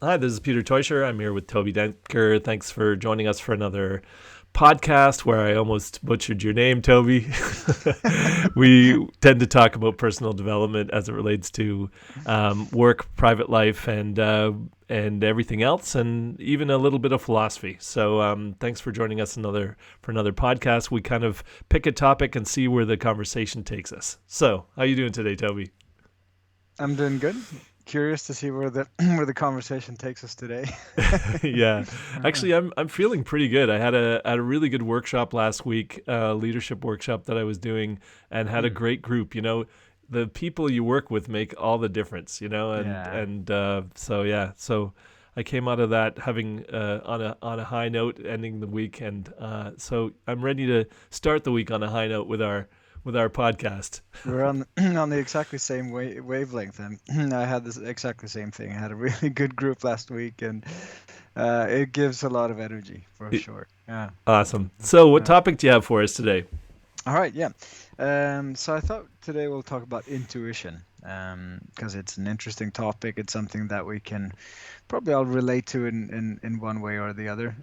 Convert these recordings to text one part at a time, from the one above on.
Hi, this is Peter Teuscher. I'm here with Toby Denker. Thanks for joining us for another podcast where I almost butchered your name, Toby. We tend to talk about personal development as it relates to work, private life, and everything else, and even a little bit of philosophy. So, thanks for joining us for another podcast. We kind of pick a topic and see where the conversation takes us. So, how you doing today, Toby? I'm doing good. Curious to see where the where the conversation takes us today. Yeah, Uh, actually, I'm feeling pretty good. I had a really good workshop last week, leadership workshop that I was doing, and had a mm, great group. The people you work with make all the difference. yeah, So yeah, so I came out of that having on a high note, ending the week, and so I'm ready to start the week on a high note with our podcast. we're on on the exactly same wavelength, and I had this exactly same thing. I had a really good group last week, and it gives a lot of energy for sure. Yeah, Awesome. So, what yeah. topic do you have for us today? All right, yeah. So I thought today we'll talk about intuition, because it's an interesting topic. It's something that we can probably all relate to in one way or the other.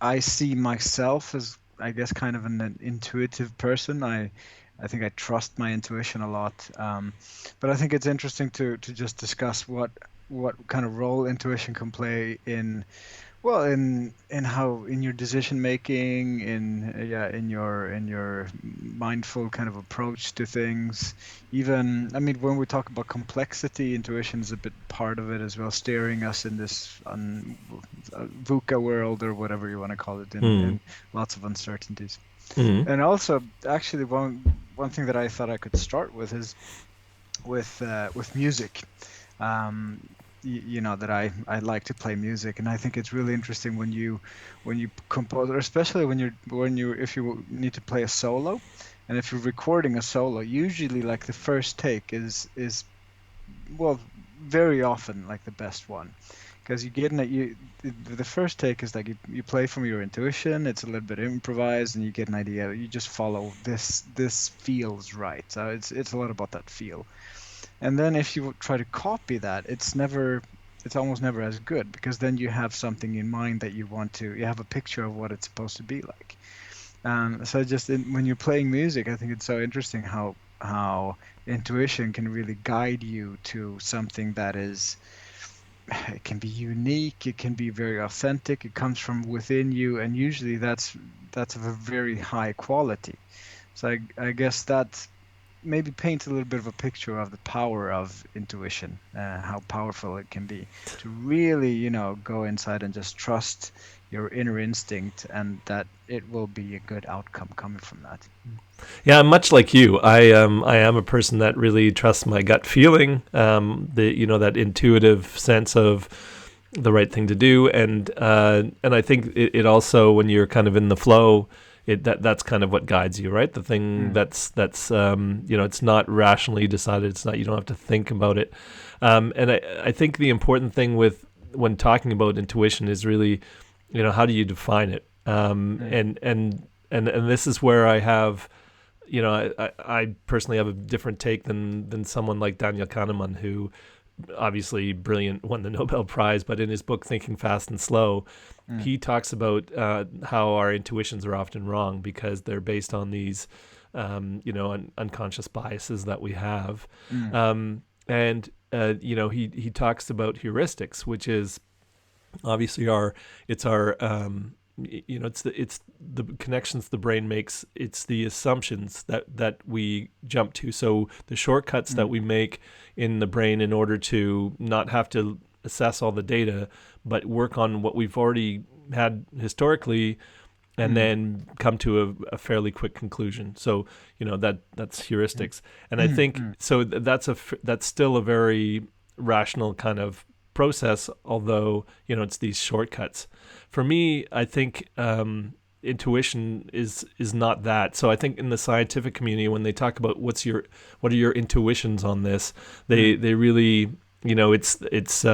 I see myself as, I guess, kind of an intuitive person. I think I trust my intuition a lot. But I think it's interesting to just discuss what kind of role intuition can play in, well, in how, in your decision making, in yeah, in your mindful kind of approach to things. Even, I mean, when we talk about complexity, intuition is a bit part of it as well, steering us in this VUCA world, or whatever you want to call it, Hmm. in lots of uncertainties. Hmm. And also, actually, one thing that I thought I could start with is with music. Um, that I like to play music, and I think it's really interesting when you compose, or especially when you if you need to play a solo, and if you're recording a solo, usually like the first take is, well, very often like the best one, because you get in it. The first take is like you play from your intuition. It's a little bit improvised, and you get an idea. You just follow this feels right. So it's a lot about that feel. And then if you try to copy that, it's almost never as good, because then you have something in mind that you have a picture of what it's supposed to be like. So when you're playing music, I think it's so interesting how intuition can really guide you to something that is, it can be unique, it can be very authentic, it comes from within you, and usually that's of a very high quality. So I guess that maybe paint a little bit of a picture of the power of intuition, how powerful it can be to really, go inside and just trust your inner instinct, and that it will be a good outcome coming from that. Yeah, much like you, I am a person that really trusts my gut feeling, that intuitive sense of the right thing to do, and I think it also, when you're kind of in the flow, that's kind of what guides you, right? The thing Mm, it's not rationally decided. It's not, you don't have to think about it, and I think the important thing with when talking about intuition is really, how do you define it, mm, and this is where I have, I personally have a different take than someone like Daniel Kahneman, who obviously brilliant, won the Nobel Prize, but in his book Thinking Fast and Slow, mm, he talks about how our intuitions are often wrong because they're based on these, unconscious biases that we have, mm, and he talks about heuristics, which is obviously our it's the connections the brain makes. It's the assumptions that we jump to, so the shortcuts that mm, we make in the brain in order to not have to assess all the data, but work on what we've already had historically, and mm, then come to a fairly quick conclusion. So that's mm, heuristics, and I mm, think mm, so that's still a very rational kind of process, although it's these shortcuts. For me, I think intuition is not that. So I think in the scientific community, when they talk about what are your intuitions on this, they mm, they really, it's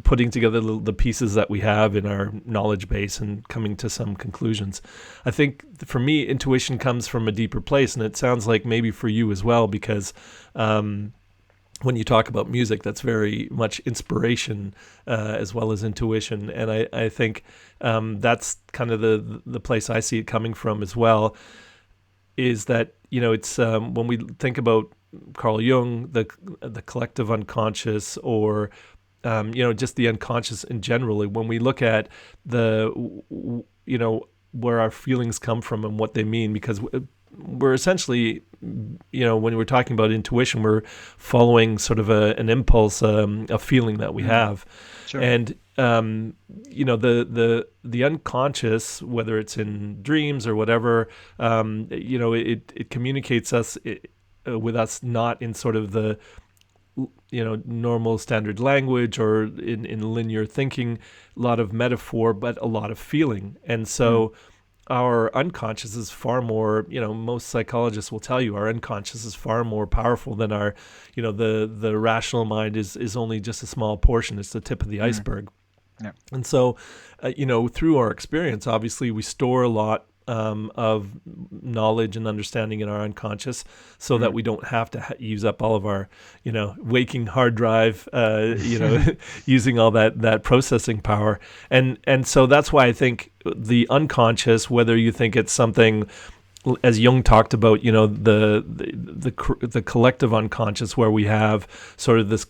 putting together the pieces that we have in our knowledge base and coming to some conclusions. I think for me, intuition comes from a deeper place, and it sounds like maybe for you as well, because when you talk about music, that's very much inspiration as well as intuition. And I think that's kind of the place I see it coming from as well, is that, it's when we think about Carl Jung, the collective unconscious, or just the unconscious in general. When we look at where our feelings come from and what they mean, because we're essentially, when we're talking about intuition, we're following sort of an impulse, a feeling that we have. Sure. And the unconscious, whether it's in dreams or whatever, it communicates us with us not in sort of the normal standard language or in linear thinking, a lot of metaphor, but a lot of feeling. And so our unconscious is far more, most psychologists will tell you our unconscious is far more powerful than our, the rational mind is only just a small portion. It's the tip of the iceberg. Yeah. And so, through our experience, obviously we store a lot of knowledge and understanding in our unconscious, so that we don't have to use up all of our, waking hard drive, using all that processing power. And so that's why I think the unconscious, whether you think it's something, as Jung talked about, the collective unconscious, where we have sort of this,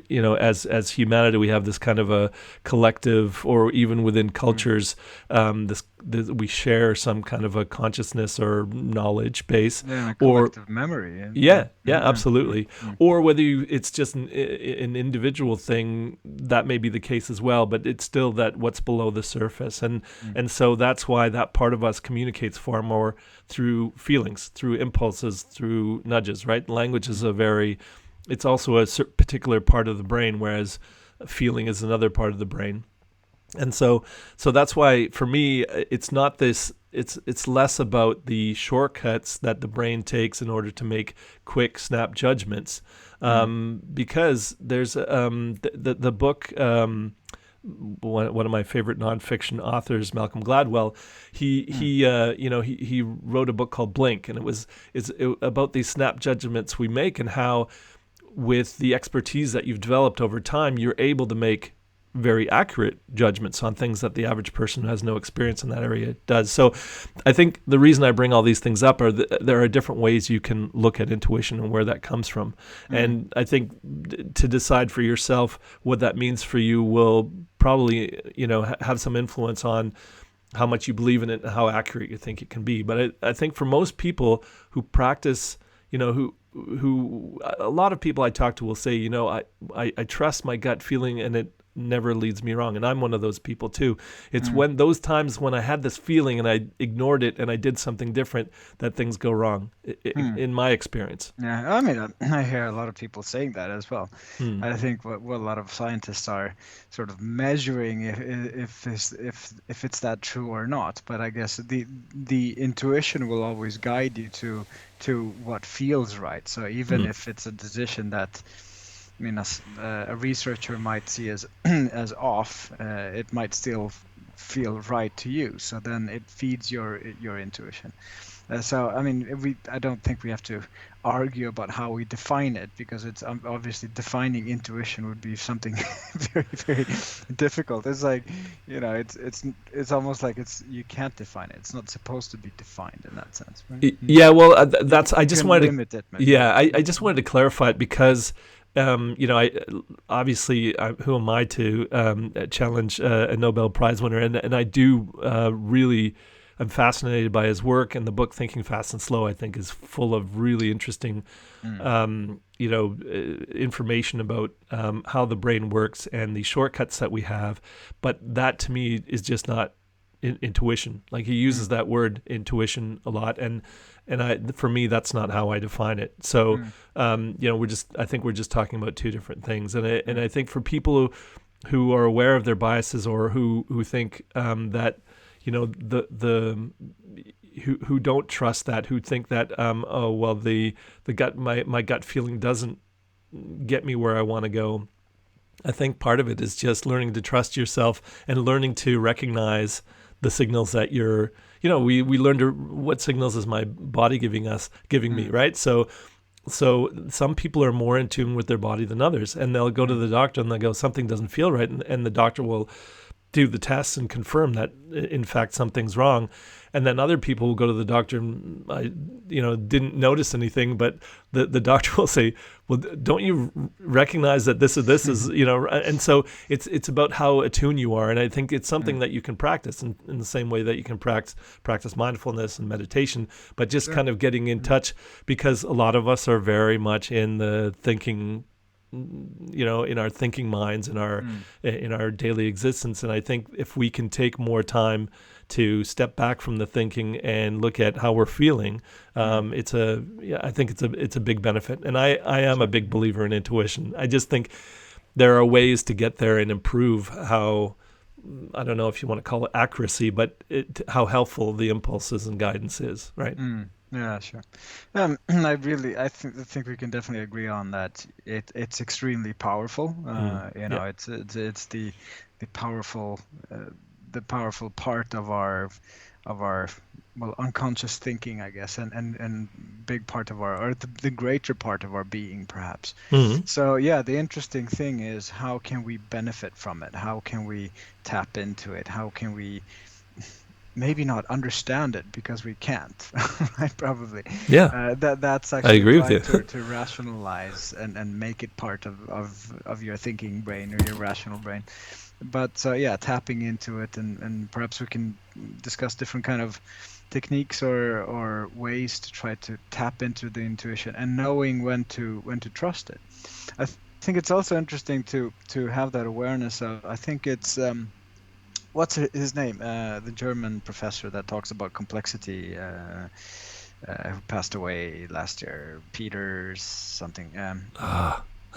as humanity, we have this kind of a collective, or even within cultures, this we share some kind of a consciousness or knowledge base, a collective memory. Absolutely. Or whether it's just an individual thing, that may be the case as well, but it's still that what's below the surface. And so that's why that part of us communicates far more through feelings, through impulses, through nudges, right? Language is it's also a particular part of the brain, whereas feeling is another part of the brain. And so that's why, for me, it's not this. It's less about the shortcuts that the brain takes in order to make quick, snap judgments, because there's the book. One of my favorite nonfiction authors, Malcolm Gladwell, he wrote a book called Blink, and it's about these snap judgments we make, and how, with the expertise that you've developed over time, you're able to make very accurate judgments on things that the average person who has no experience in that area does. So I think the reason I bring all these things up are there are different ways you can look at intuition and where that comes from. And I think to decide for yourself what that means for you will probably, have some influence on how much you believe in it and how accurate you think it can be. But I think for most people who practice, who a lot of people I talk to will say, I trust my gut feeling and it never leads me wrong. And I'm one of those people too. It's when those times when I had this feeling and I ignored it and I did something different that things go wrong, in my experience. Yeah, I mean, I hear a lot of people saying that as well. I think what a lot of scientists are sort of measuring if it's that true or not. But I guess the intuition will always guide you to what feels right. So even if it's a decision that, I mean, a researcher might see as as off, it might still feel right to you. So then it feeds your intuition. So I mean, I don't think we have to argue about how we define it, because it's obviously defining intuition would be something very, very difficult. It's like, it's almost like you can't define it. It's not supposed to be defined in that sense. Right? Yeah, well, I just wanted to limit it, maybe. Yeah, I just wanted to clarify it, because I obviously, who am I to challenge a Nobel Prize winner? And I do really, I'm fascinated by his work, and the book Thinking Fast and Slow, I think, is full of really interesting, information about how the brain works and the shortcuts that we have. But that, to me, is just not intuition. Like, he uses that word intuition a lot, and for me, that's not how I define it. So, I think we're just talking about two different things. And I think for people who are aware of their biases, or who think that, who don't trust that, who think that, my gut feeling doesn't get me where I want to go. I think part of it is just learning to trust yourself and learning to recognize the signals that we learn what signals is my body giving me, right? So So some people are more in tune with their body than others, and they'll go to the doctor and they'll go, something doesn't feel right, and the doctor will do the tests and confirm that in fact something's wrong. And then other people will go to the doctor and didn't notice anything, but the doctor will say, well, don't you recognize that this is and so it's about how attuned you are. And I think it's something that you can practice in the same way that you can practice mindfulness and meditation, but just kind of getting in touch, because a lot of us are very much in the thinking, in our thinking minds, in our daily existence. And I think if we can take more time to step back from the thinking and look at how we're feeling, I think it's a big benefit. And I am a big believer in intuition. I just think there are ways to get there and improve how, I don't know if you want to call it accuracy, but how helpful the impulses and guidance is, right? Yeah, sure. I think we can definitely agree on that. It's extremely powerful. It's the powerful part of our unconscious thinking, I guess, and big part of the greater part of our being, perhaps. So yeah, the interesting thing is, how can we benefit from it? How can we tap into it? How can we maybe not understand it, because we can't, right? Probably. Yeah. That's actually, I agree with you. to rationalize and make it part of your thinking brain, or your rational brain. But tapping into it, and perhaps we can discuss different kind of techniques or ways to try to tap into the intuition, and knowing when to trust it. I think it's also interesting to have that awareness of, I think it's what's his name? The German professor that talks about complexity, who passed away last year, Peter something.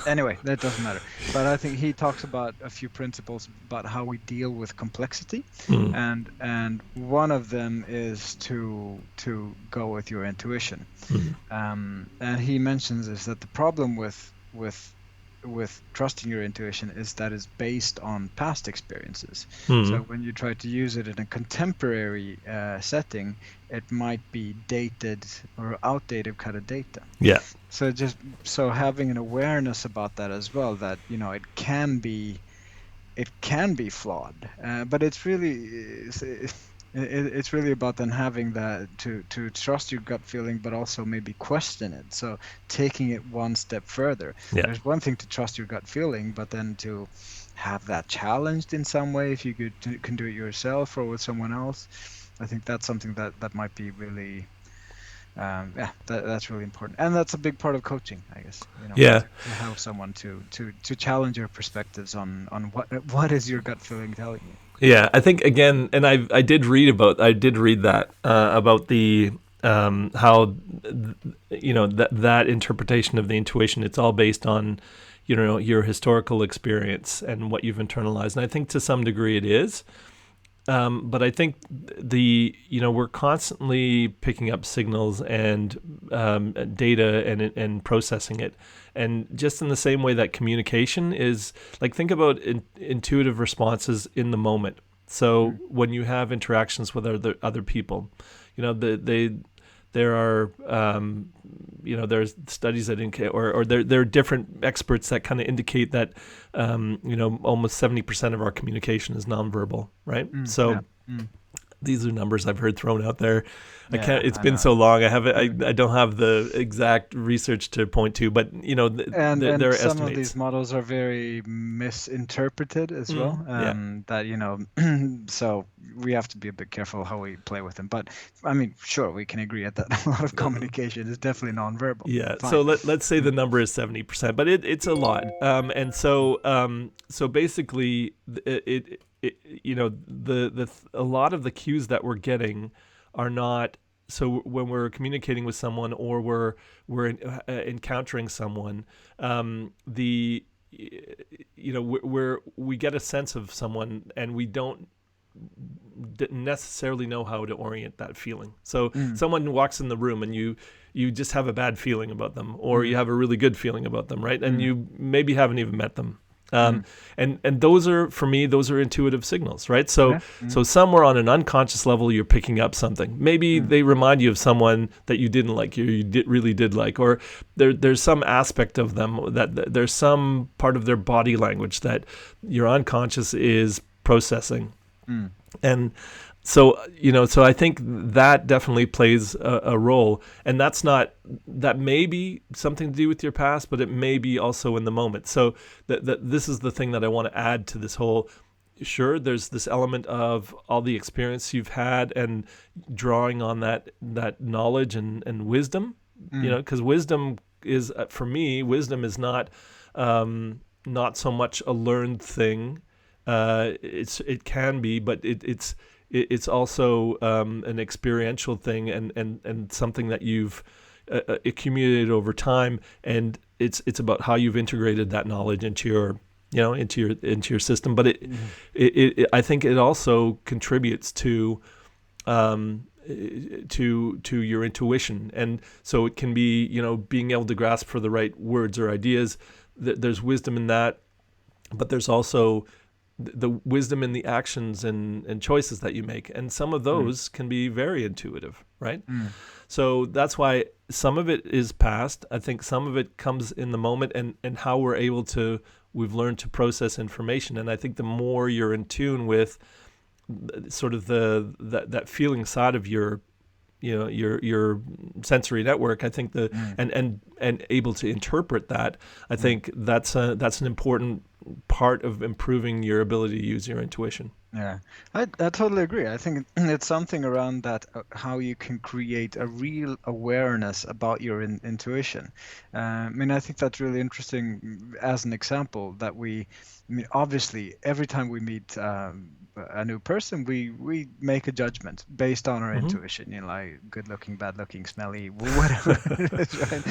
Anyway, that doesn't matter. But I think he talks about a few principles about how we deal with complexity, and one of them is to go with your intuition. And he mentions is that the problem with trusting your intuition is that it's based on past experiences. So when you try to use it in a contemporary setting, it might be dated or outdated kind of data. Yeah. So having an awareness about that as well, that it can be flawed, but it's really about then having that to trust your gut feeling, but also maybe question it. So taking it one step further. Yeah. There's one thing to trust your gut feeling, but then to have that challenged in some way, if you can do it yourself or with someone else. I think that's something that might be really, that's really important, and that's a big part of coaching, I guess. To help someone to challenge your perspectives on what is your gut feeling telling you. Yeah, I think again, and I did read that about the how that interpretation of the intuition. It's all based on your historical experience and what you've internalized, and I think to some degree it is. But I think we're constantly picking up signals and data and processing it. And just in the same way that communication is, like, think about intuitive responses in the moment. So when you have interactions with other people, there are there's studies that indicate, or there are different experts that kind of indicate that almost 70% of our communication is nonverbal, right? These are numbers I've heard thrown out there. It's been so long. I don't have the exact research to point to, but there are estimates. Some of these models are very misinterpreted as well. So we have to be a bit careful how we play with them. But I mean, sure, we can agree that a lot of communication is definitely nonverbal. Yeah. Fine. So let's say the number is 70%, but it's a lot. And so basically a lot of the cues that we're getting are not. So when we're communicating with someone, or we're encountering someone, we get a sense of someone, and we don't necessarily know how to orient that feeling. So someone walks in the room, and you just have a bad feeling about them, or you have a really good feeling about them, right? And you maybe haven't even met them. Um, and those are, for me, those are intuitive signals, right? So Yeah. so somewhere on an unconscious level, you're picking up something. Maybe they remind you of someone that you didn't like, really did like, or there's some aspect of them that there's some part of their body language that your unconscious is processing. And so, so I think that definitely plays a role. And that may be something to do with your past, but it may be also in the moment. So this is the thing that I want to add to this whole, sure, there's this element of all the experience you've had and drawing on that knowledge and wisdom, because wisdom is, for me, wisdom is not so much a learned thing. It can be, but it's also an experiential thing and something that you've accumulated over time, and it's about how you've integrated that knowledge into your system. But I think it also contributes to your intuition, and so it can be being able to grasp for the right words or ideas. There's wisdom in that, but there's also the wisdom in the actions and choices that you make. And some of those can be very intuitive, right? So that's why some of it is past. I think some of it comes in the moment and how we've learned to process information. And I think the more you're in tune with sort of that feeling side of your sensory network, I think and able to interpret that, I think that's an important part of improving your ability to use your intuition. Yeah, I totally agree. I think it's something around that, how you can create a real awareness about your intuition. I mean, I think that's really interesting as an example that obviously, every time we meet a new person, we make a judgment based on our intuition, like good looking, bad looking, smelly, whatever it is, right?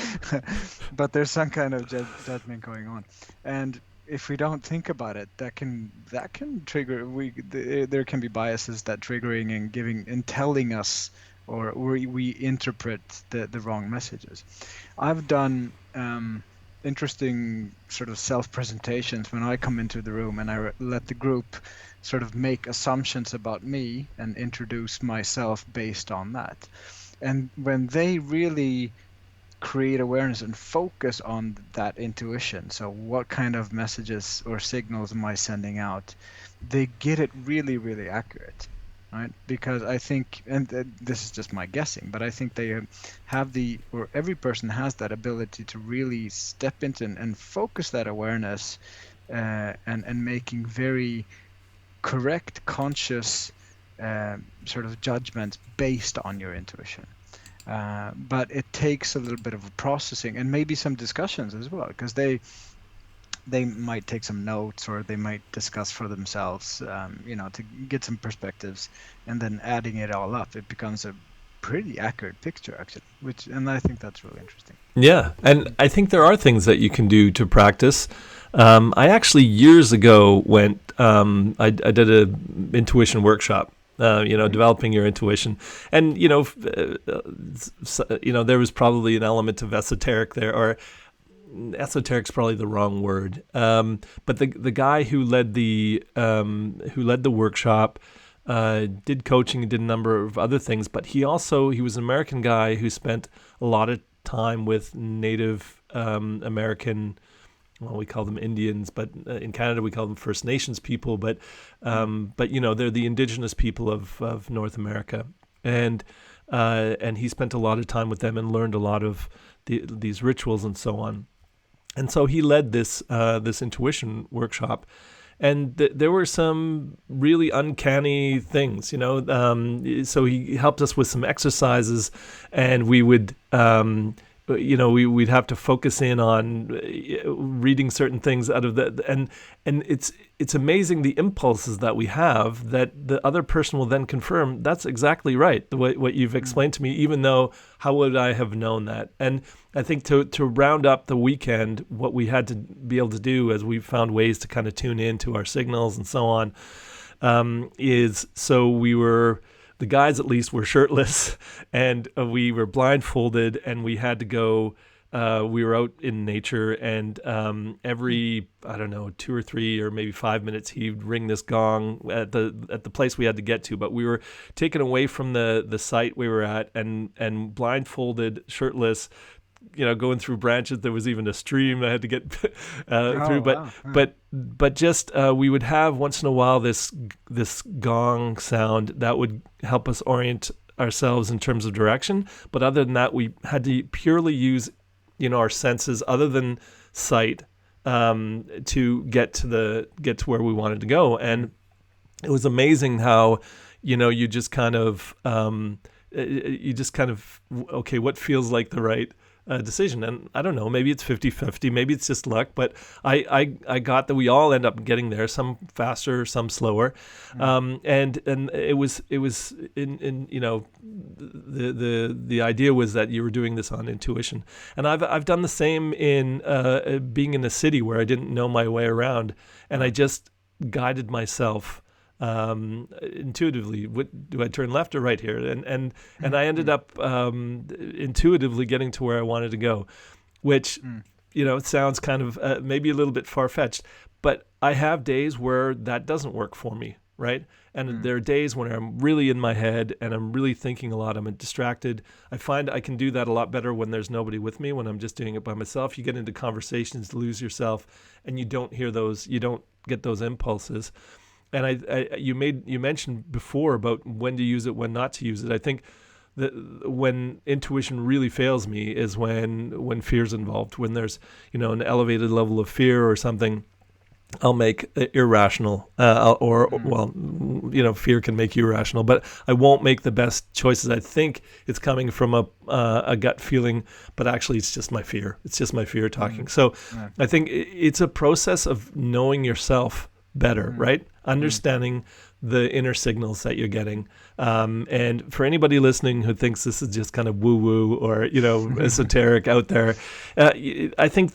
But there's some kind of judgment going on. And if we don't think about it, that can trigger. There can be biases that triggering and giving and telling us, or we interpret the wrong messages. I've done interesting sort of self-presentations when I come into the room and I let the group sort of make assumptions about me and introduce myself based on that. And when they really create awareness and focus on that intuition, so what kind of messages or signals am I sending out, they get it really, really accurate, right? Because I think, and this is just my guessing, but I think they have or every person has that ability to really step into and focus that awareness and making very correct, conscious sort of judgments based on your intuition. But it takes a little bit of processing and maybe some discussions as well, because they might take some notes or they might discuss for themselves, to get some perspectives, and then adding it all up, it becomes a pretty accurate picture, actually. And I think that's really interesting. Yeah, and I think there are things that you can do to practice. I actually years ago went. I did a intuition workshop. Developing your intuition, and there was probably an element of esoteric there, or esoteric's probably the wrong word. But the guy who led the workshop did coaching and did a number of other things, but he was an American guy who spent a lot of time with Native American. Well, we call them Indians, but in Canada we call them First Nations people. But they're the indigenous people of North America, and he spent a lot of time with them and learned a lot of these rituals and so on. And so he led this intuition workshop, and there were some really uncanny things, So he helped us with some exercises, and we would. We'd have to focus in on reading certain things out of and it's amazing the impulses that we have that the other person will then confirm that's exactly right, what you've explained to me, even though how would I have known that? And I think to round up the weekend, what we had to be able to do as we found ways to kind of tune into our signals and so on, is so we were. The guys, at least, were shirtless, and we were blindfolded, and we had to go we were out in nature, and every, I don't know, 2 or 3 or maybe 5 minutes, he'd ring this gong at the place we had to get to. But we were taken away from the site we were at, and blindfolded, shirtless, going through branches. There was even a stream I had to get through. Wow. But just we would have once in a while this gong sound that would help us orient ourselves in terms of direction. But other than that, we had to purely use our senses, other than sight, to get to where we wanted to go. And it was amazing how you just kind of okay, what feels like the right decision. And I don't know, maybe it's 50-50, maybe it's just luck, but I got that we all end up getting there, some faster, some slower. And it was in the idea was that you were doing this on intuition. And I've done the same in being in a city where I didn't know my way around, and I just guided myself intuitively. Do I turn left or right here? And I ended up intuitively getting to where I wanted to go, which it sounds kind of maybe a little bit far-fetched, but I have days where that doesn't work for me, right? And there are days when I'm really in my head and I'm really thinking a lot. I'm distracted. I find I can do that a lot better when there's nobody with me, when I'm just doing it by myself. You get into conversations, lose yourself, and you don't get those impulses. And you mentioned before about when to use it, when not to use it. I think that when intuition really fails me is when fear's involved. When there's an elevated level of fear or something, I'll make irrational, fear can make you irrational, but I won't make the best choices. I think it's coming from a gut feeling, but actually it's just my fear. It's just my fear talking. So I think it's a process of knowing yourself better, right? Understanding the inner signals that you're getting. And for anybody listening who thinks this is just kind of woo-woo or, esoteric out there, I think,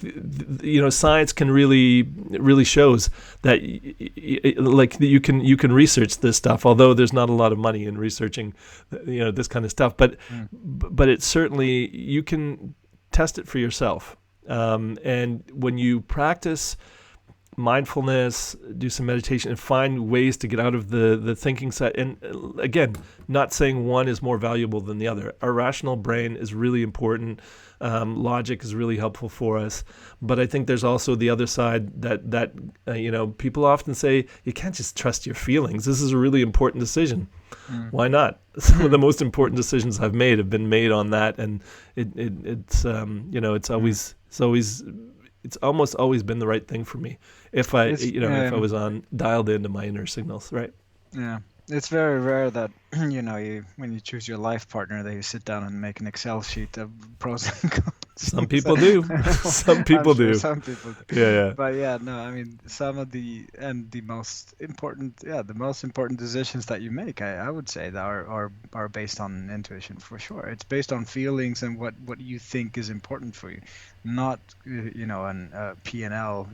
science can really shows that, you can research this stuff, although there's not a lot of money in researching, this kind of stuff. But it's certainly, you can test it for yourself. And when you practice mindfulness, do some meditation, and find ways to get out of the thinking side. And again, not saying one is more valuable than the other. Our rational brain is really important. Logic is really helpful for us. But I think there's also the other side that people often say, you can't just trust your feelings. This is a really important decision. Why not? Some of the most important decisions I've made have been made on that, and it's almost always been the right thing for me if I was dialed into my inner signals, right? Yeah, it's very rare that when you choose your life partner, that you sit down and make an Excel sheet of pros and cons. Some people do. Some people do. Some people do. Yeah. But some of the most important decisions that you make, I would say, that are based on intuition for sure. It's based on feelings and what you think is important for you, not an P&L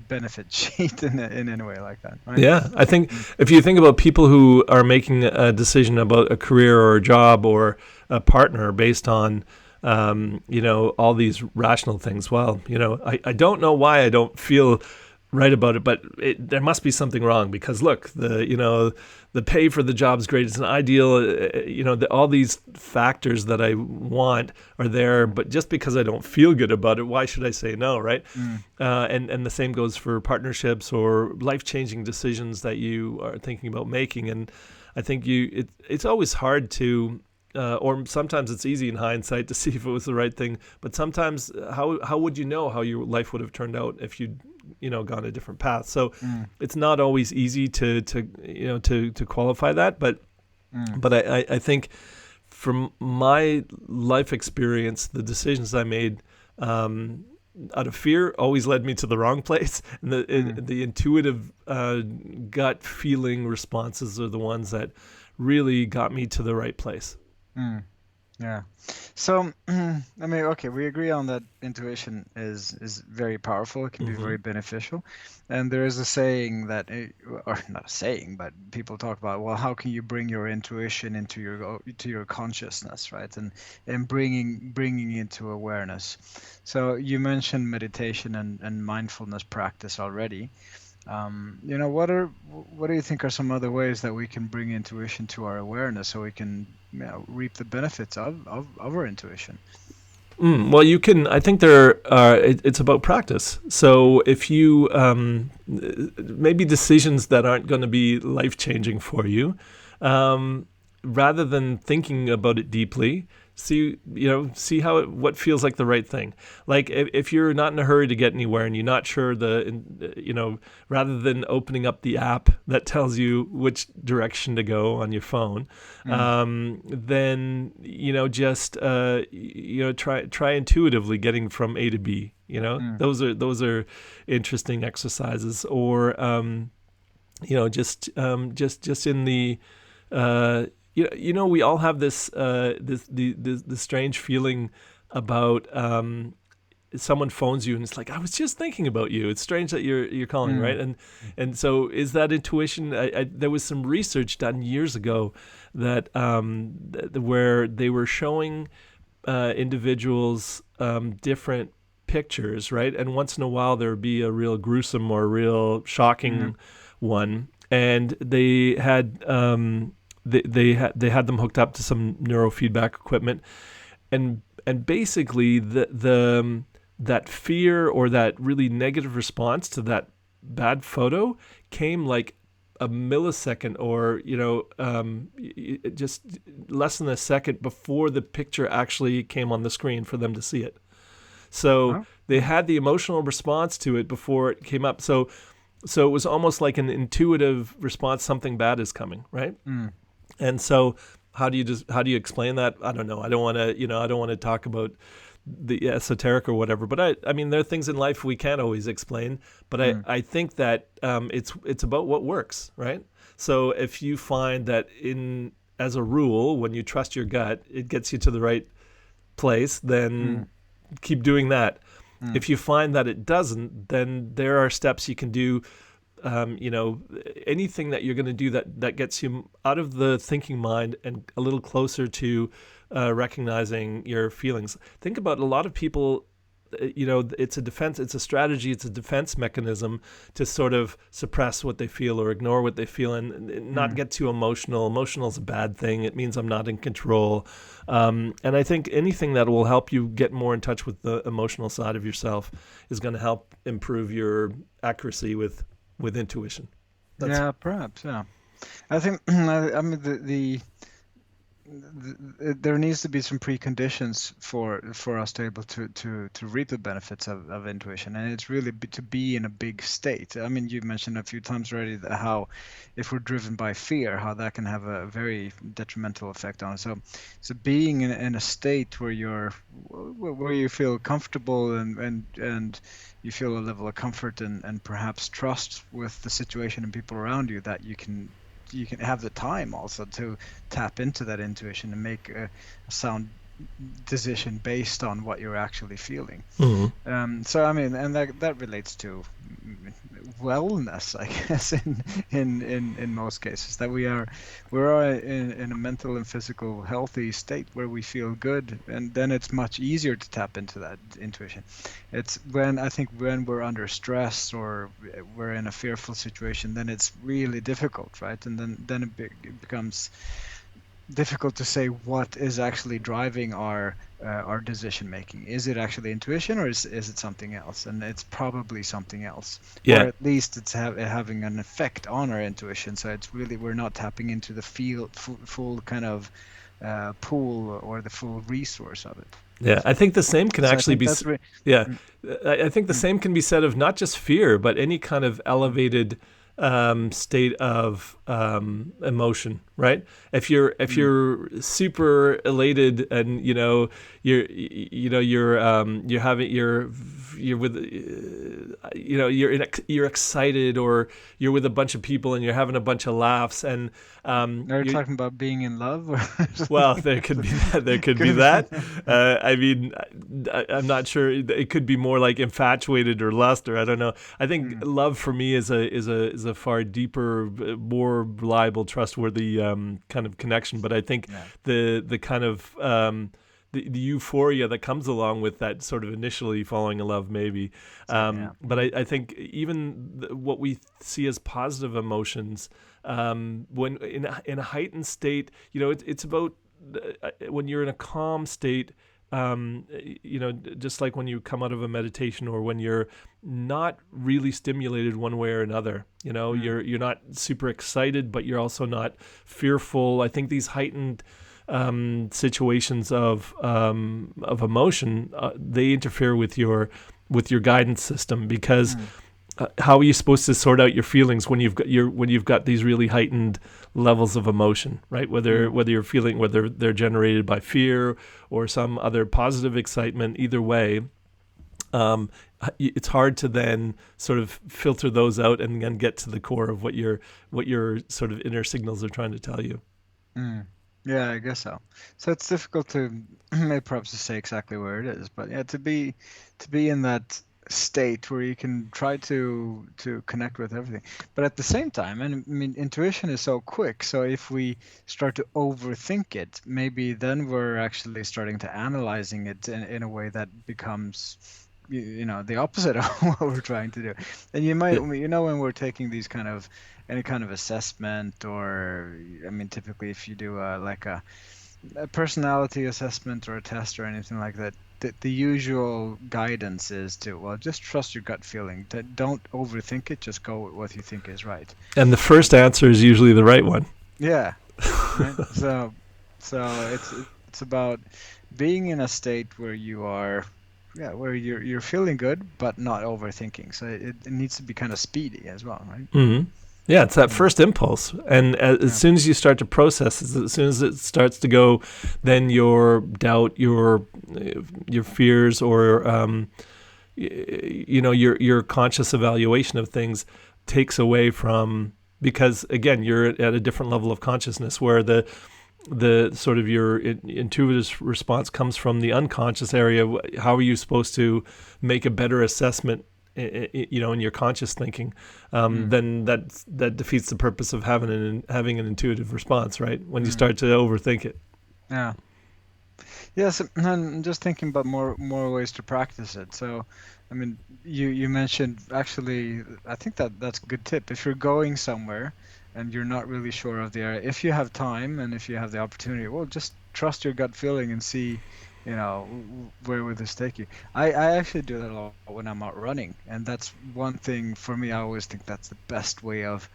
benefit sheet in any way like that, right? Yeah, I think if you think about people who are making a decision about a career or a job or a partner based on all these rational things, well, I don't know why I don't feel right about it, but there must be something wrong, because look, the pay for the job is great. It's an ideal, all these factors that I want are there, but just because I don't feel good about it, why should I say no, right? And the same goes for partnerships or life-changing decisions that you are thinking about making. And I think it's always hard to, or sometimes it's easy in hindsight to see if it was the right thing, but sometimes how would you know how your life would have turned out if you'd gone a different path? So it's not always easy to qualify that, but I think from my life experience, the decisions I made out of fear always led me to the wrong place, and the intuitive gut feeling responses are the ones that really got me to the right place. Yeah. So, I mean, okay, we agree on that intuition is very powerful. It can be Hmm. very beneficial. And there is a saying that, or not a saying, but people talk about, well, how can you bring your intuition into your consciousness, right? And bringing into awareness. So you mentioned meditation and mindfulness practice already. What do you think are some other ways that we can bring intuition to our awareness so we can, reap the benefits of our intuition? Well, you can. I think it's about practice. So if you maybe decisions that aren't going to be life changing for you, um, rather than thinking about it deeply, see what feels like the right thing. Like if you're not in a hurry to get anywhere and you're not sure rather than opening up the app that tells you which direction to go on your phone, Mm, then just try intuitively getting from A to B. mm, Those are interesting exercises. Or just in the we all have this strange feeling about someone phones you and it's like, I was just thinking about you. It's strange that you're calling, right? mm, And so is that intuition? There was some research done years ago that where they were showing individuals different pictures, right? And once in a while there would be a real gruesome or a real mm, shocking one, and they had them hooked up to some neurofeedback equipment, and basically the that fear or that really negative response to that bad photo came like a millisecond, or just less than a second before the picture actually came on the screen for them to see it. So oh, they mm, had the emotional response to it before it came up. So it was almost like an intuitive response, something bad is coming, right? mm, And so how do you explain that? I don't know. I don't want to talk about the esoteric or whatever, but I mean, there are things in life we can't always explain, but I mm, I think that it's about what works, right? So if you find that in as a rule, when you trust your gut, it gets you to the right place, mm, then keep doing that. mm, If you find that it doesn't, then there are steps you can do. Anything that you're going to do that gets you out of the thinking mind and a little closer to recognizing your feelings. Think about a lot of people. It's a defense, it's a strategy, it's a defense mechanism to sort of suppress what they feel or ignore what they feel, and not mm. get too emotional. Emotional is a bad thing. It means I'm not in control. And I think anything that will help you get more in touch with the emotional side of yourself is going to help improve your accuracy with intuition. That's Yeah, perhaps. Yeah, I think I mean there needs to be some preconditions for us to able to reap the benefits of intuition, and it's really to be in a big state. I mean, you mentioned a few times already that how if we're driven by fear, how that can have a very detrimental effect on us. So being in a state where where you feel comfortable and you feel a level of comfort and perhaps trust with the situation and people around you, that you can have the time also to tap into that intuition and make a sound decision based on what you're actually feeling. mhm. So I mean, and that relates to wellness, I guess, in most cases, that we are in a mental and physical healthy state where we feel good, and then it's much easier to tap into that intuition. It's when I think when we're under stress or we're in a fearful situation, then it's really difficult, right? And then it becomes difficult to say what is actually driving our decision making. Is it actually intuition, or is it something else? And it's probably something else, or Yeah, at least it's having an effect on our intuition. So it's really we're not tapping into the full kind of pool or the full resource of it. yeah. I think the same can So I actually think be. that's Yeah, mm, I think the mm, same can be said of not just fear, but any kind of elevated state of emotion, right? If you're super elated and you're having you're with you're excited, or you're with a bunch of people and you're having a bunch of laughs, and Are you you talking about being in love or well, something? there could be that. There could be Could that. I mean, I'm not sure. It could be more like infatuated or lust, or I don't know. I think Mm, love for me is a far deeper, more reliable, trustworthy kind of connection. But I think yeah. the kind of the euphoria that comes along with that sort of initially falling in love, maybe. So, yeah. But I think even what we see as positive emotions, when in a heightened state, it's about when you're in a calm state. Just like when you come out of a meditation, or when you're not really stimulated one way or another. Mm, You're not super excited, but you're also not fearful. I think these heightened situations of emotion, they interfere with your guidance system, because mm, how are you supposed to sort out your feelings when you've got these really heightened levels of emotion, right? Whether mm. whether you're feeling, whether they're generated by fear or some other positive excitement, either way, um, it's hard to then sort of filter those out and then get to the core of what your sort of inner signals are trying to tell you. Mm. Yeah, I guess so. So it's difficult to maybe perhaps to say exactly where it is, but yeah, to be in that state where you can try to connect with everything, but at the same time, and I mean, intuition is so quick. So if we start to overthink it, maybe then we're actually starting to analyzing it in a way that becomes the opposite of what we're trying to do. And you might, Yeah. when we're taking these kind of any kind of assessment, or I mean, typically if you do like a personality assessment or a test or anything like that, the usual guidance is to, well, just trust your gut feeling. Don't overthink it. Just go with what you think is right. And the first answer is usually the right one. Yeah, right. So it's about being in a state where you are, yeah, where you're feeling good but not overthinking. So it needs to be kind of speedy as well, right? Hmm. Yeah, it's that Mm, first impulse, and as yeah. soon as you start to process, as soon as it starts to go, then your doubt, your fears, or your conscious evaluation of things takes away from, because again, you're at a different level of consciousness, where the sort of your intuitive response comes from the unconscious area. How are you supposed to make a better assessment, in your conscious thinking? Mm, Then that defeats the purpose of having an intuitive response, right? When you mm, start to overthink it. yeah. Yes, and I'm just thinking about more ways to practice it. So, I mean, you mentioned actually, I think that's a good tip. If you're going somewhere and you're not really sure of the area, if you have time and if you have the opportunity, well, just trust your gut feeling and see, where would this take you. I actually do that a lot when I'm out running, and that's one thing for me. I always think that's the best way of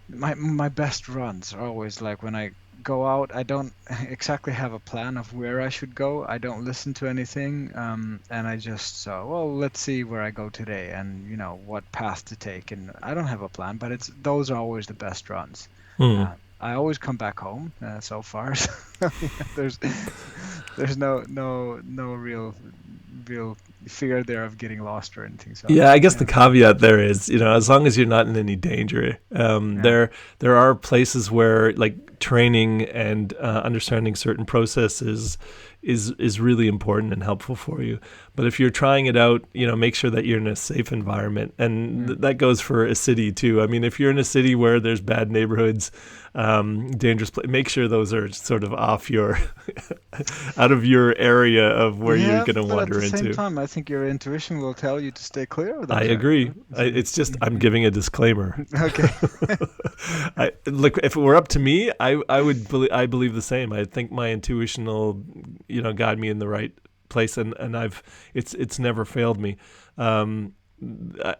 my best runs are always like when I go out, I don't exactly have a plan of where I should go. I don't listen to anything, and I just well, let's see where I go today, and what path to take. And I don't have a plan, but it's those are always the best runs. Hmm. I always come back home so far. So yeah, there's no real fear there of getting lost or anything. So Yeah, I guess the yeah, caveat there is, as long as you're not in any danger, yeah, there are places where, like, training and understanding certain processes is really important and helpful for you. But if you're trying it out, make sure that you're in a safe environment, and mm, that goes for a city too. I mean, if you're in a city where there's bad neighborhoods, dangerous, make sure those are sort of off your, out of your area of where you're yeah. going to But at wander the same into. time, I think your intuition will tell you to stay clear of I those areas, agree. right? So, It's just I'm giving a disclaimer. okay. Look, if it were up to me, I believe the same. I think my intuition will, guide me in the right place, and it's never failed me. Um,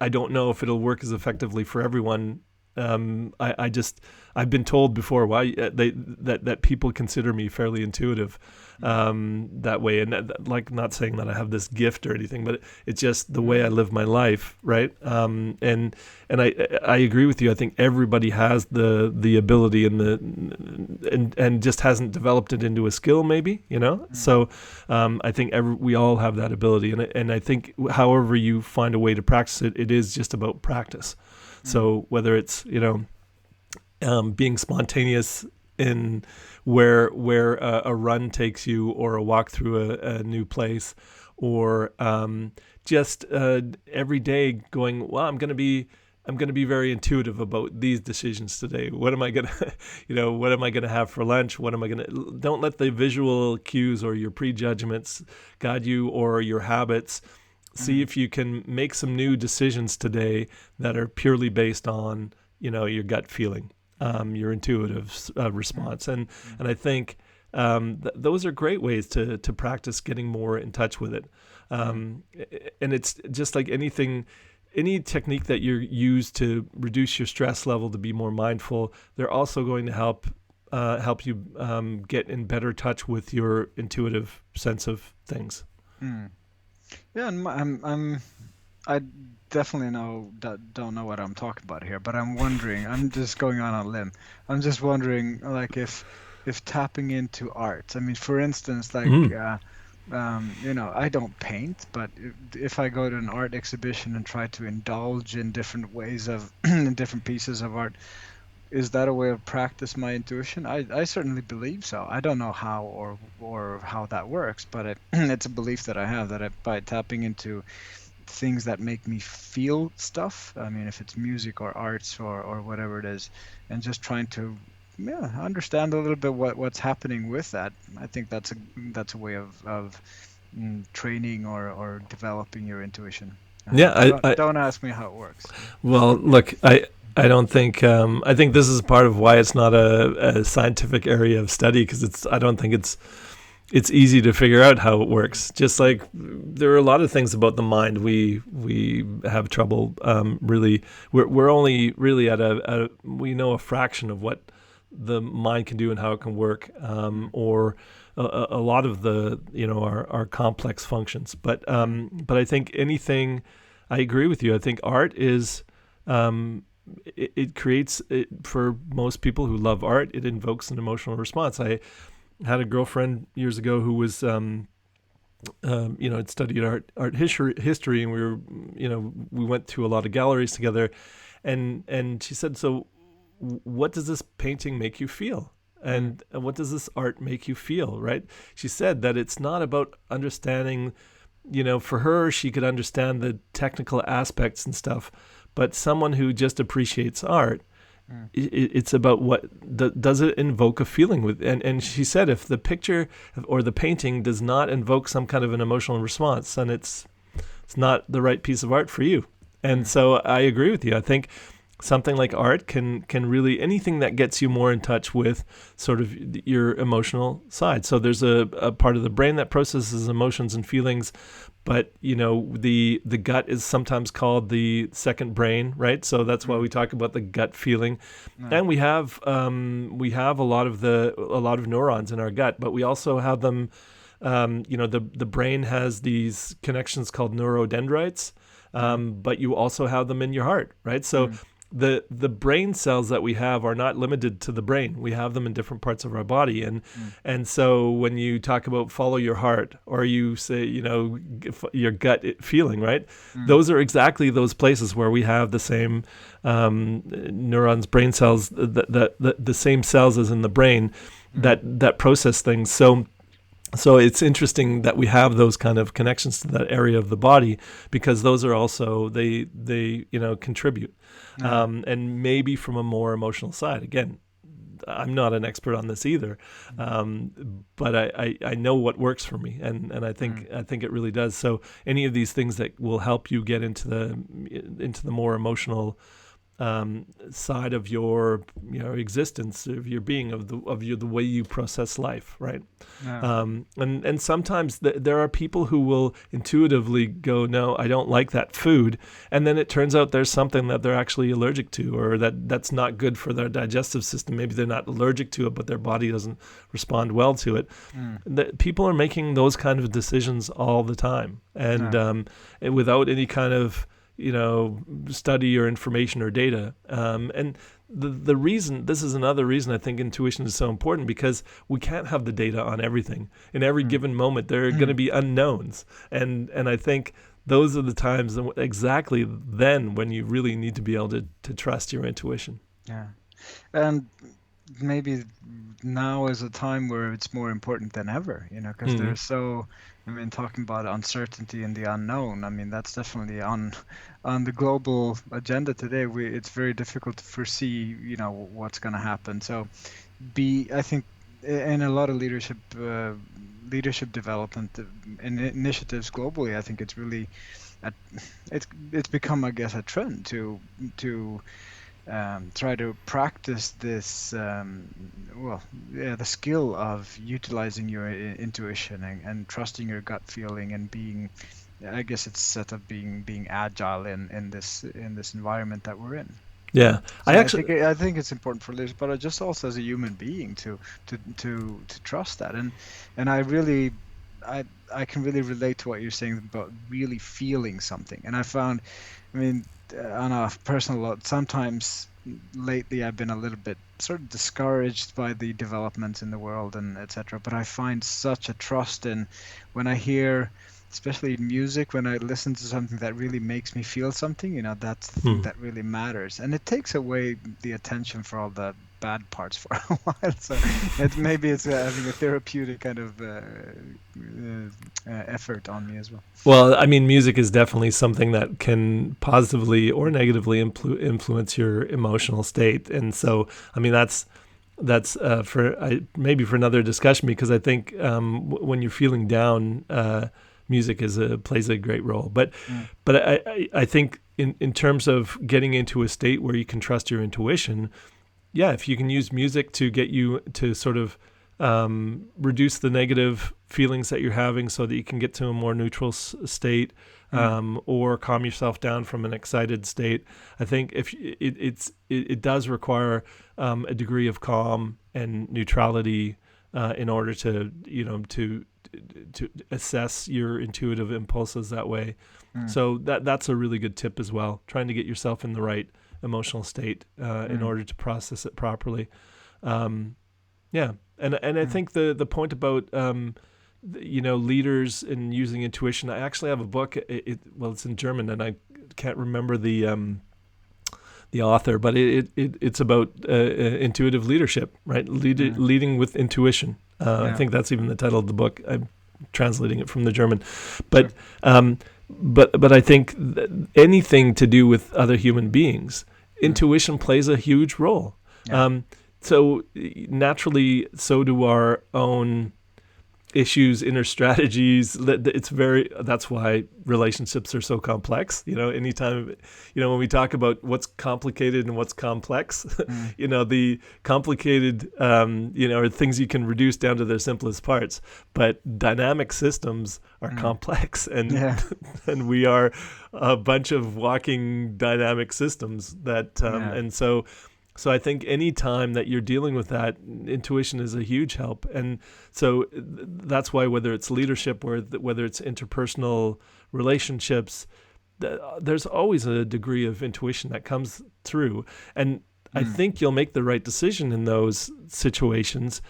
I don't know if it'll work as effectively for everyone I've been told before why that people consider me fairly intuitive that way, and like, not saying that I have this gift or anything, but it's just the way I live my life, right? And I agree with you. I think everybody has the ability and just hasn't developed it into a skill, maybe, you know. So I think we all have that ability, and I think however you find a way to practice it, it is just about practice. So whether it's, you know, being spontaneous in where a run takes you, or a walk through a new place, or just every day going, well, I'm going to be very intuitive about these decisions today. What am I gonna, what am I gonna have for lunch? What am I gonna? Don't let the visual cues or your prejudgments guide you, or your habits. See if you can make some new decisions today that are purely based on, your gut feeling, your intuitive response. And I think those are great ways to practice getting more in touch with it. And it's just like anything, any technique that you use to reduce your stress level, to be more mindful, they're also going to help you get in better touch with your intuitive sense of things. Yeah, and I definitely don't know what I'm talking about here, but I'm wondering. I'm just going on a limb. I'm just wondering, like, if tapping into art. I mean, for instance, like, I don't paint, but if I go to an art exhibition and try to indulge in different ways of in different pieces of art, is that a way of practice my intuition? I certainly believe so. I don't know how or how that works, but it's a belief that I have, that by tapping into things that make me feel stuff, I mean, if it's music or arts or whatever it is, and just trying to understand a little bit what's happening with that, I think that's a way of training or developing your intuition. Don't ask me how it works. Well, look, I don't think I think this is part of why it's not a scientific area of study, because I don't think it's easy to figure out how it works. Just like there are a lot of things about the mind we have trouble really. We're only really at we know a fraction of what the mind can do and how it can work, or a lot of the our complex functions. But I think anything, I agree with you. I think art is. It creates it, for most people who love art, it invokes an emotional response. I had a girlfriend years ago who was, had studied art history, and we were, we went to a lot of galleries together, and she said, so what does this painting make you feel? And what does this art make you feel, right? She said that it's not about understanding, for her, she could understand the technical aspects and stuff, but someone who just appreciates art, it's about does it invoke a feeling with, and she said if the picture or the painting does not invoke some kind of an emotional response, then it's not the right piece of art for you. And so I agree with you. I think something like art can really, anything that gets you more in touch with sort of your emotional side. So there's a part of the brain that processes emotions and feelings, but the gut is sometimes called the second brain, right? So that's why we talk about the gut feeling. And we have a lot of neurons in our gut, but we also have them. The brain has these connections called neurodendrites, but you also have them in your heart, right? So the brain cells that we have are not limited to the brain. We have them in different parts of our body. And so when you talk about follow your heart, or you say, your gut feeling, right? Those are exactly those places where we have the same neurons, brain cells, the same cells as in the brain that process things. So it's interesting that we have those kind of connections to that area of the body, because those are also, they contribute. And maybe from a more emotional side. Again, I'm not an expert on this either, but I know what works for me, and I think it really does. So any of these things that will help you get into the more emotional side of your existence, of your being, of the way you process life, right? Yeah. And sometimes there are people who will intuitively go, no, I don't like that food, and then it turns out there's something that they're actually allergic to, or that's not good for their digestive system. Maybe they're not allergic to it, but their body doesn't respond well to it. People are making those kind of decisions all the time, and without any kind of study or information or data. And the reason, this is another reason I think intuition is so important, because we can't have the data on everything. In every given moment, there are going to be unknowns. And I think those are the times exactly then when you really need to be able to trust your intuition. Yeah. And maybe now is a time where it's more important than ever, because there's talking about uncertainty and the unknown. I mean, that's definitely on the global agenda today. It's very difficult to foresee, what's going to happen. So, I think, in a lot of leadership development initiatives globally, I think it's really, it's become, I guess, a trend to try to practice this, the skill of utilizing your intuition and trusting your gut feeling and being, I guess it's set of being agile in this environment that we're in. Yeah, So I think it's important for leaders, but just also as a human being to trust that, and I can really relate to what you're saying about really feeling something. And I found, on a personal level, sometimes lately I've been a little bit sort of discouraged by the developments in the world and etc. But I find such a trust in when I hear, especially music, when I listen to something that really makes me feel something, that's the thing that really matters. And it takes away the attention for all the bad parts for a while. So maybe it's having a therapeutic kind of effort on me as well. Well, music is definitely something that can positively or negatively influence your emotional state. And so, that's maybe for another discussion, because I think when you're feeling down, music plays a great role. But I think in terms of getting into a state where you can trust your intuition, if you can use music to get you to sort of reduce the negative feelings that you're having so that you can get to a more neutral state, or calm yourself down from an excited state. I think if it does require a degree of calm and neutrality in order to assess your intuitive impulses that way. So that's a really good tip as well, trying to get yourself in the right emotional state in order to process it properly. And I think the point about leaders and using intuition, I actually have a book. It's in German and I can't remember the author, but it's about intuitive leadership, right? Leading with intuition. I think that's even the title of the book. I'm translating it from the German, but I think anything to do with other human beings, intuition plays a huge role. So naturally, so do our own issues, inner strategies. That's why relationships are so complex. Anytime, when we talk about what's complicated and what's complex, the complicated, are things you can reduce down to their simplest parts. But dynamic systems are complex, and and we are a bunch of walking dynamic systems that, and so I think any time that you're dealing with that, intuition is a huge help. And so that's why whether it's leadership or whether it's interpersonal relationships, there's always a degree of intuition that comes through. And I think you'll make the right decision in those situations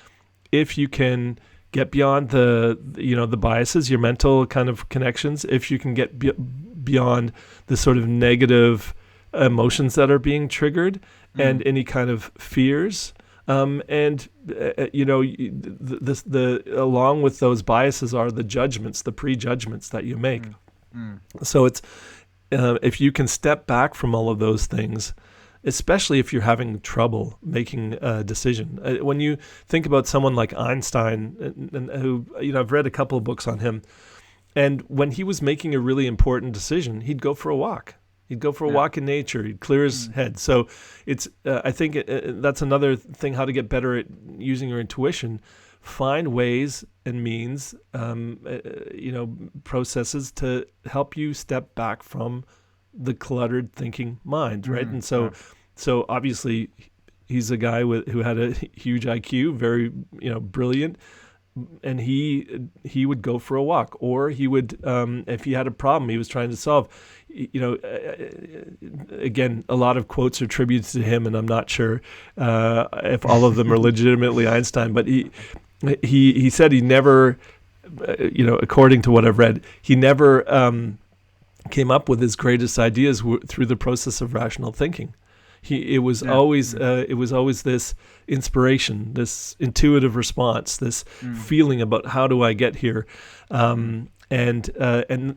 if you can get beyond the biases, your mental kind of connections, if you can get beyond the sort of negative emotions that are being triggered and any kind of fears. And along with those biases are the judgments, the prejudgments that you make. So it's if you can step back from all of those things, especially if you're having trouble making a decision. When you think about someone like Einstein, and who I've read a couple of books on him, and when he was making a really important decision, he'd go for a walk. He'd go for a Yeah. walk in nature. He'd clear his head. So it's I think that's another thing, how to get better at using your intuition. Find ways and means, processes to help you step back from the cluttered thinking mind, right? And Yeah. so obviously he's a guy who had a huge IQ, very brilliant, and he would go for a walk, or he would, if he had a problem he was trying to solve, again, a lot of quotes are tributes to him, and I'm not sure if all of them are legitimately Einstein, but he said he never, according to what I've read, he never came up with his greatest ideas through the process of rational thinking. It was always this inspiration, this intuitive response, this feeling about how do I get here, and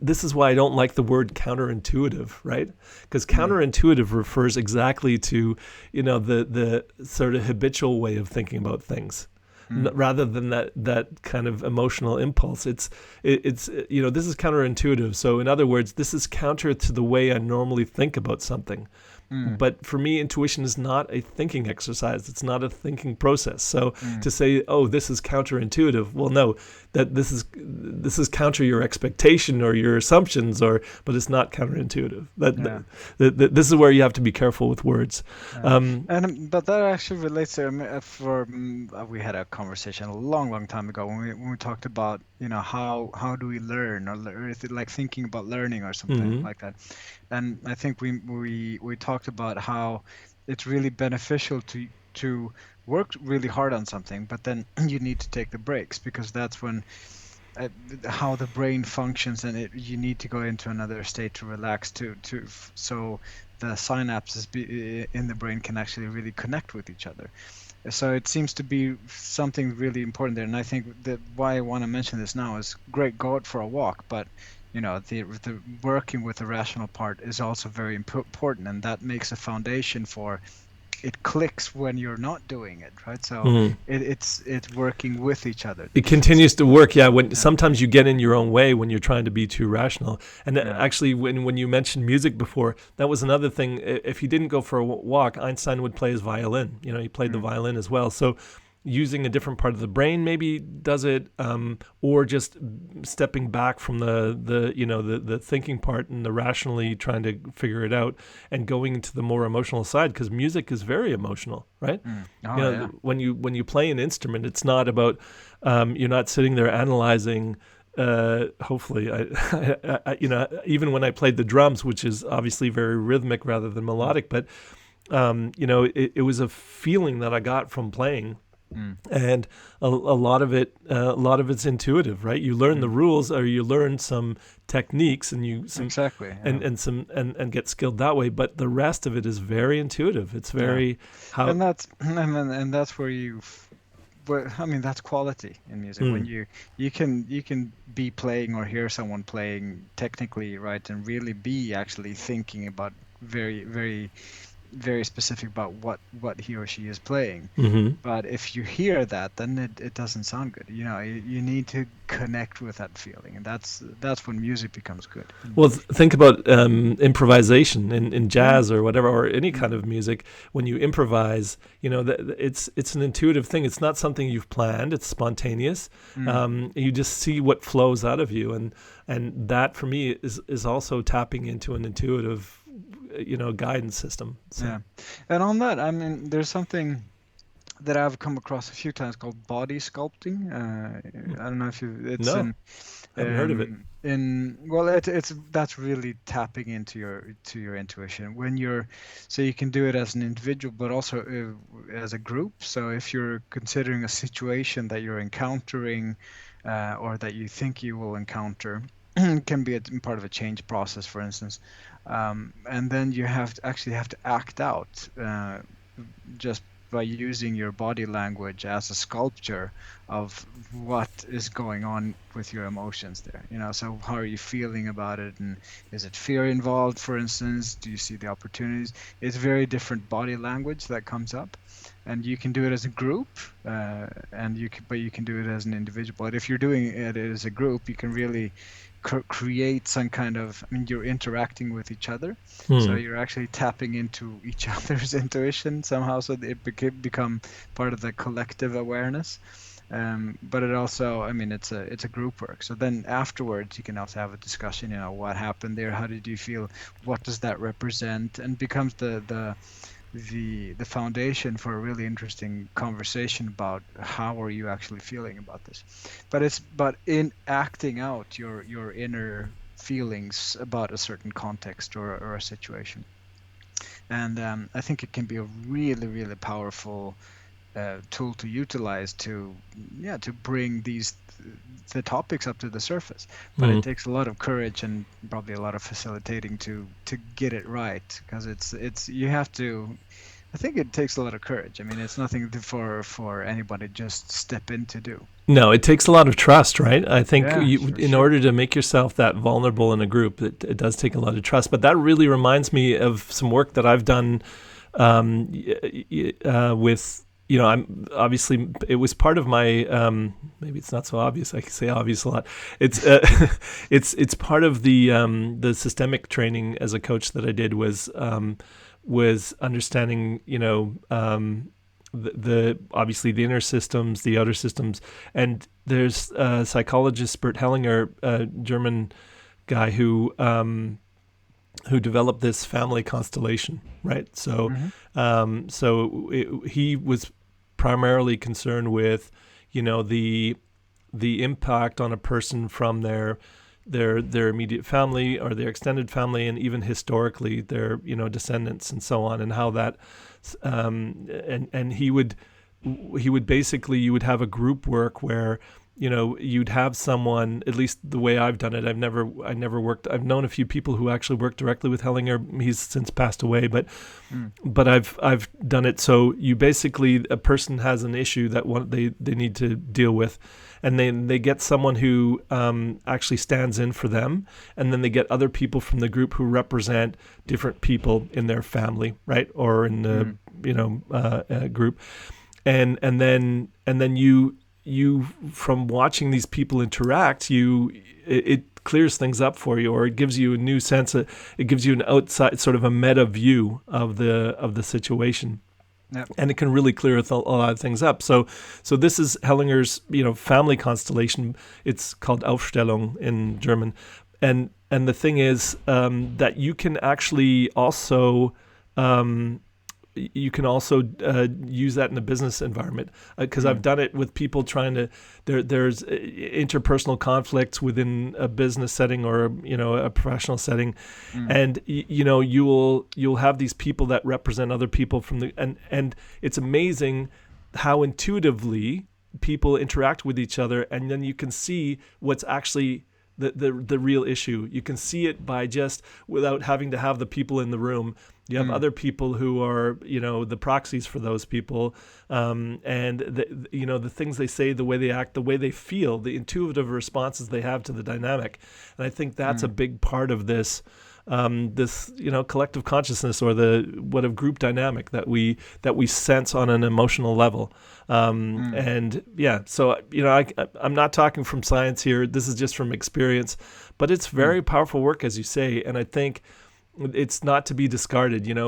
this is why I don't like the word counterintuitive, right? Because counterintuitive refers exactly to the sort of habitual way of thinking about things. Rather than that kind of emotional impulse. It's this is counterintuitive. So in other words, this is counter to the way I normally think about something. But for me, intuition is not a thinking exercise. It's not a thinking process. So to say, oh, this is counterintuitive, well, no, that this is counter your expectation or your assumptions, but it's not counterintuitive. This is where you have to be careful with words. But that actually relates to we had a conversation a long time ago when we talked about how do we learn, or is it like thinking about learning or something like that. And I think we talked about how it's really beneficial to work really hard on something, but then you need to take the breaks, because that's when how the brain functions, and you need to go into another state to relax so the synapses in the brain can actually really connect with each other. So it seems to be something really important there, and I think that why I want to mention this now is great, go out for a walk, but the working with the rational part is also very important, and that makes a foundation for it clicks when you're not doing it, right? So it's working with each other. It continues to work, when sometimes you get in your own way when you're trying to be too rational. And actually, when you mentioned music before, that was another thing. If he didn't go for a walk, Einstein would play his violin. He played the violin as well. So using a different part of the brain maybe does it, or just stepping back from the thinking part and the rationally trying to figure it out, and going into the more emotional side, because music is very emotional, right? When you play an instrument, it's not about you're not sitting there analyzing. Hopefully, I even when I played the drums, which is obviously very rhythmic rather than melodic, but it was a feeling that I got from playing. And a lot of it's intuitive, right? You learn the rules, or you learn some techniques, and and get skilled that way. But the rest of it is very intuitive. It's very and that's where that's quality in music. When you can be playing or hear someone playing technically right, and really be actually thinking about very, very, very specific about what he or she is playing. But if you hear that, then it doesn't sound good. You need to connect with that feeling, and that's when music becomes good. Well, think about improvisation in jazz or whatever, or any kind of music. When you improvise, it's an intuitive thing. It's not something you've planned. It's spontaneous. You just see what flows out of you, and that for me is also tapping into an intuitive guidance system. So. And on that, there's something that I've come across a few times called body sculpting. I don't know if it's I haven't heard of it. It's that's really tapping into your intuition so you can do it as an individual, but also as a group. So if you're considering a situation that you're encountering, or that you think you will encounter, can be part of a change process, for instance. And then you have to act out just by using your body language as a sculpture of what is going on with your emotions there. So how are you feeling about it, and is it fear involved, for instance? Do you see the opportunities? It's very different body language that comes up, and you can do it as a group, but you can do it as an individual. But if you're doing it as a group, you can really create some kind of, I mean, you're interacting with each other, so Hmm. you're actually tapping into each other's intuition somehow, so that it become part of the collective awareness. But it also, I mean, it's a group work. So then afterwards, you can also have a discussion. You know, what happened there? How did you feel? What does that represent? And becomes the foundation for a really interesting conversation about how are you actually feeling about this. But in acting out your inner feelings about a certain context or a situation. And I think it can be a really, really powerful tool to utilize to, yeah, to bring the topics up to the surface. But Hmm. it takes a lot of courage and probably a lot of facilitating to get it right, because it's you have to. I think it takes a lot of courage. I mean, it's nothing for anybody to just step in to do. No, it takes a lot of trust, right? I think Yeah, you, for in sure. order to make yourself that vulnerable in a group, it does take a lot of trust. But that really reminds me of some work that I've done with, I'm obviously, it was part of my, maybe it's not so obvious. I can say obvious a lot. It's it's part of the systemic training as a coach that I did was understanding, the obviously the inner systems, the outer systems, and there's psychologist Bert Hellinger, a German guy who developed this family constellation, right? So, Hmm. he was primarily concerned with, the impact on a person from their immediate family or their extended family, and even historically their descendants and so on, and how that and he would basically, you would have a group work where you'd have someone, at least the way I've done it. I never worked. I've known a few people who actually worked directly with Hellinger. He's since passed away, but Mm. I've done it. So you basically, a person has an issue that they need to deal with, and then they get someone who actually stands in for them, and then they get other people from the group who represent different people in their family, right, or in the Mm. group, and then you from watching these people interact, it clears things up for you, or it gives you a new sense of, it gives you an outside sort of a meta view of the situation, Yep. and it can really clear a lot of things up. So this is Hellinger's family constellation. It's called Aufstellung in German, and the thing is, that you can actually also use that in a business environment, because I've Mm. done it with people trying to, there's interpersonal conflicts within a business setting, or a professional setting, Mm. and you'll have these people that represent other people from the, and it's amazing how intuitively people interact with each other, and then you can see what's actually the real issue. You can see it by just, without having to have the people in the room. You have Mm. other people who are, the proxies for those people, and the things they say, the way they act, the way they feel, the intuitive responses they have to the dynamic. And I think that's a Mm. big part of this collective consciousness, or the what of group dynamic that we sense on an emotional level. Mm. And yeah, so I'm not talking from science here. This is just from experience, but it's Mm. very powerful work, as you say, and I think it's not to be discarded. Maybe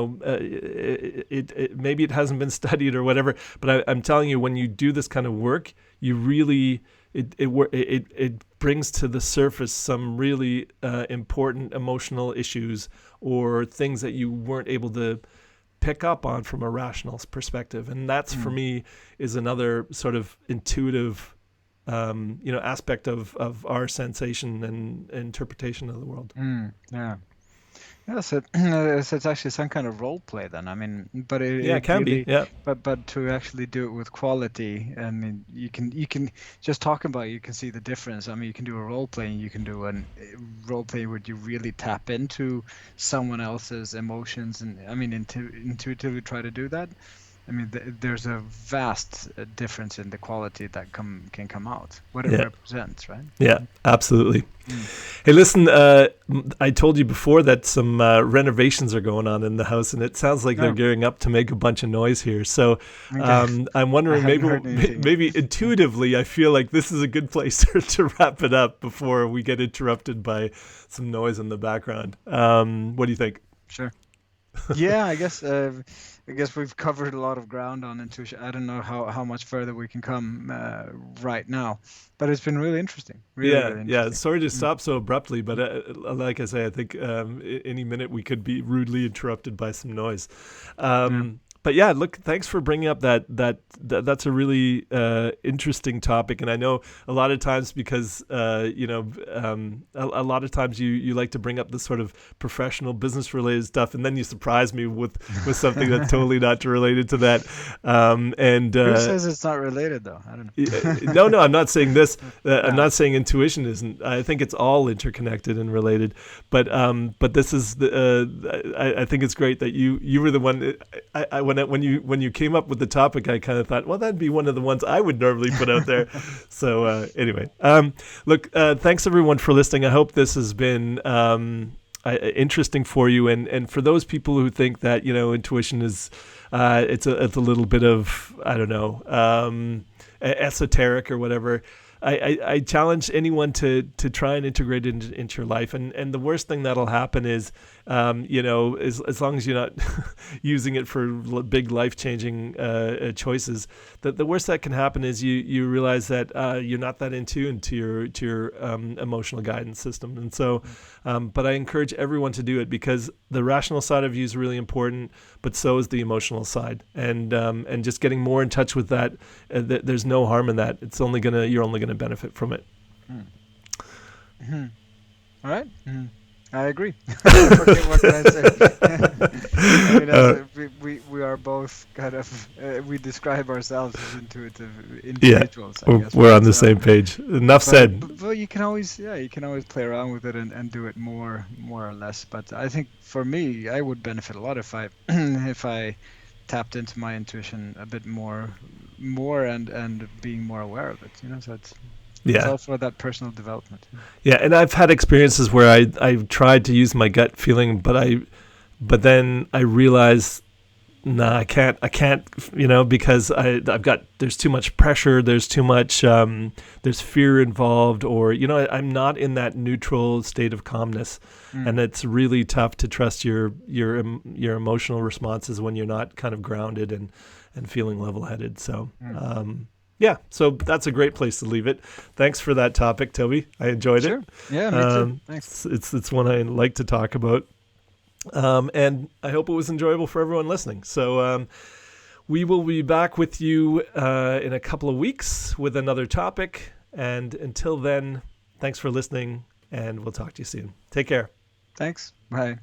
it hasn't been studied or whatever, but I'm telling you, when you do this kind of work, you really, it brings to the surface some really important emotional issues, or things that you weren't able to pick up on from a rational perspective. And that's, for Mm. me, is another sort of intuitive aspect of our sensation and interpretation of the world. Mm. Yeah. Yeah, so, so it's actually some kind of role play then. I mean, but Yeah, it it can be. really, Yeah. but to actually do it with quality, I mean, you can just talking about it, you can see the difference. I mean, you can do a role play, and you can do an role play where you really tap into someone else's emotions, and I mean, intuitively try to do that. I mean, there's a vast difference in the quality that can come out, what it Yeah. represents, right? Yeah, absolutely. Mm. Hey, listen, I told you before that some renovations are going on in the house, and it sounds like they're No, gearing up to make a bunch of noise here. So okay. I'm I wondering, haven't heard anything. maybe intuitively, I feel like this is a good place to wrap it up before we get interrupted by some noise in the background. What do you think? Sure. Yeah, I guess we've covered a lot of ground on intuition. I don't know how much further we can come right now, but it's been really interesting. Really, Yeah, really yeah. interesting. Sorry to Mm. stop so abruptly, but like I say, I think any minute we could be rudely interrupted by some noise. Yeah. But yeah, look, thanks for bringing up that's a really interesting topic, and I know a lot of times because a lot of times you like to bring up this sort of professional business related stuff, and then you surprise me with something that's totally not related to that. And Who says it's not related though? I don't no, I'm not saying this. I'm know. not saying intuition isn't. I think it's all interconnected and related. But this is I think it's great that you were the one. When you came up with the topic, I kind of thought, well, that'd be one of the ones I would normally put out there. So anyway, look, thanks everyone for listening. I hope this has been interesting for you, and for those people who think that intuition is it's a little bit of, I don't know, esoteric or whatever. I challenge anyone to try and integrate it into your life, and the worst thing that'll happen is as long as you're not using it for big life-changing choices, that the worst that can happen is you realize that you're not that in tune to your emotional guidance system. And so but I encourage everyone to do it, because the rational side of you is really important, but so is the emotional side, and just getting more in touch with that. There's no harm in that. You're only gonna benefit from it. Mm-hmm. All right. Mm. I agree. What can I say? I mean, we are both kind of we describe ourselves as intuitive individuals. I guess, We're right? on the So, same page. Enough said. but you can always play around with it and do it more or less. But I think for me, I would benefit a lot if I if I tapped into my intuition a bit more and being more aware of it. So it's all for that personal development. Yeah, and I've had experiences where I've tried to use my gut feeling, but then I realize, nah, I can't, because there's too much pressure, there's too much, there's fear involved, or I'm not in that neutral state of calmness, and it's really tough to trust your emotional responses when you're not kind of grounded and feeling level-headed. So. Yeah, so that's a great place to leave it. Thanks for that topic, Toby. I enjoyed it. Yeah, me too. Thanks. It's one I like to talk about. And I hope it was enjoyable for everyone listening. So we will be back with you in a couple of weeks with another topic. And until then, thanks for listening, and we'll talk to you soon. Take care. Thanks. Bye.